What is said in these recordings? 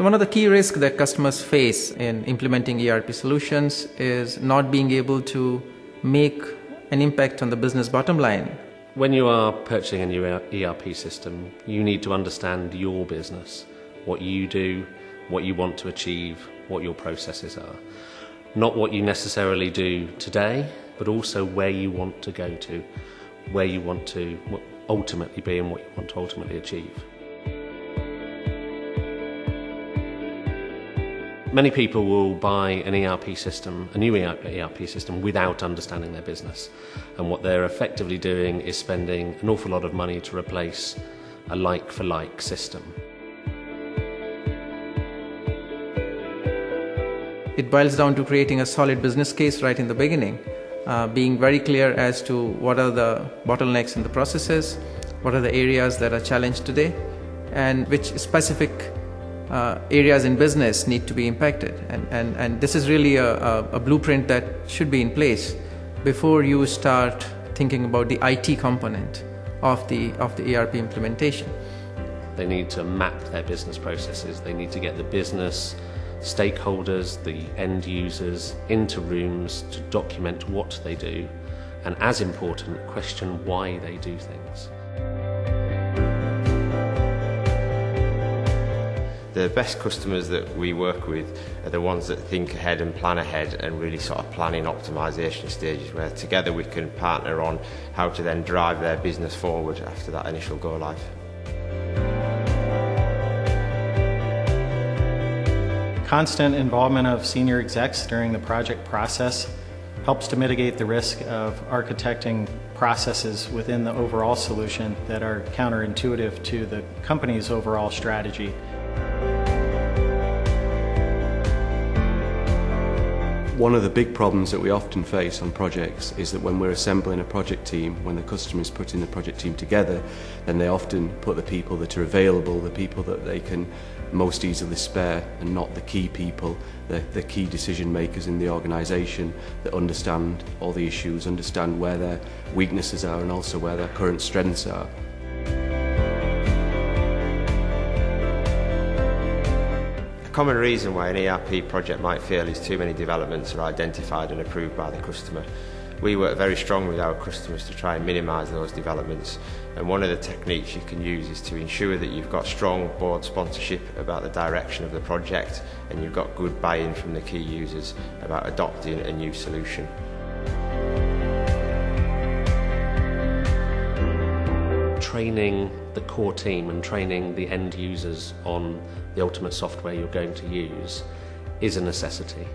So one of the key risks that customers face in implementing ERP solutions is not being able to make an impact on the business bottom line. When you are purchasing a new ERP system, you need to understand your business, what you do, what you want to achieve, what your processes are. Not what you necessarily do today, but also where you want to go to, where you want to ultimately be and what you want to ultimately achieve. Many people will buy an ERP system, a new ERP system, without understanding their business. And what they're effectively doing is spending an awful lot of money to replace a like-for-like system. It boils down to creating a solid business case right in the beginning, being very clear as to what are the bottlenecks in the processes, what are the areas that are challenged today, and which specific areas in business need to be impacted. And this is really a blueprint that should be in place before you start thinking about the IT component of the ERP implementation. They need to map their business processes. They need to get the business stakeholders, the end users, into rooms to document what they do, and as important, question why they do things. The best customers that we work with are the ones that think ahead and plan ahead and really sort of plan in optimisation stages, where together we can partner on how to then drive their business forward after that initial go live. Constant involvement of senior execs during the project process helps to mitigate the risk of architecting processes within the overall solution that are counterintuitive to the company's overall strategy. One of the big problems that we often face on projects is that when we're assembling a project team, when the customer is putting the project team together, then they often put the people that are available, the people that they can most easily spare, and not the key people, the key decision makers in the organisation that understand all the issues, understand where their weaknesses are and also where their current strengths are. A common reason why an ERP project might fail is too many developments are identified and approved by the customer. We work very strongly with our customers to try and minimise those developments, and one of the techniques you can use is to ensure that you've got strong board sponsorship about the direction of the project and you've got good buy-in from the key users about adopting a new solution. Training the core team and training the end users on the ultimate software you're going to use is a necessity.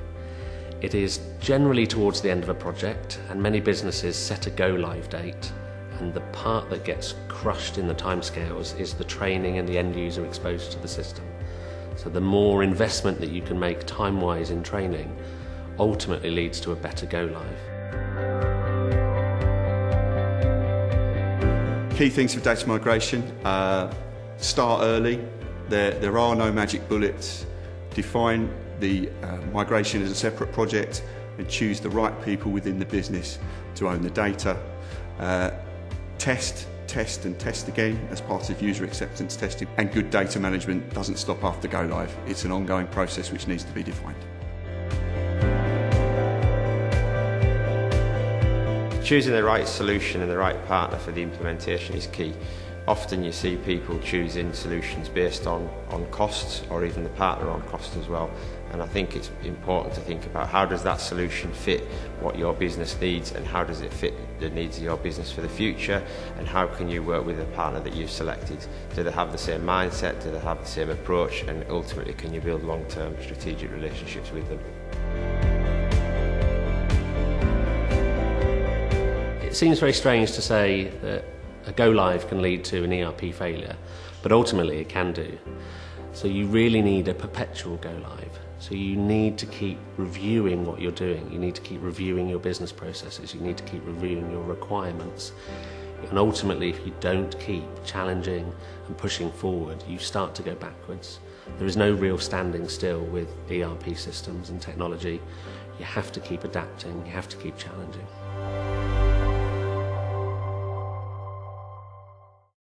It is generally towards the end of a project, and many businesses set a go-live date, and the part that gets crushed in the timescales is the training and the end user exposed to the system. So the more investment that you can make time-wise in training ultimately leads to a better go-live. Key things for data migration: start early. There are no magic bullets. Define the migration as a separate project and choose the right people within the business to own the data. Test and test again as part of user acceptance testing, and good data management doesn't stop after go live. It's an ongoing process which needs to be defined. Choosing the right solution and the right partner for the implementation is key. Often you see people choosing solutions based on costs, or even the partner on cost as well. And I think it's important to think about how does that solution fit what your business needs, and how does it fit the needs of your business for the future, and how can you work with the partner that you've selected? Do they have the same mindset? Do they have the same approach? And ultimately, can you build long-term strategic relationships with them? It seems very strange to say that a go-live can lead to an ERP failure, but ultimately it can do. So you really need a perpetual go-live. So you need to keep reviewing what you're doing. You need to keep reviewing your business processes. You need to keep reviewing your requirements. And ultimately, if you don't keep challenging and pushing forward, you start to go backwards. There is no real standing still with ERP systems and technology. You have to keep adapting. You have to keep challenging.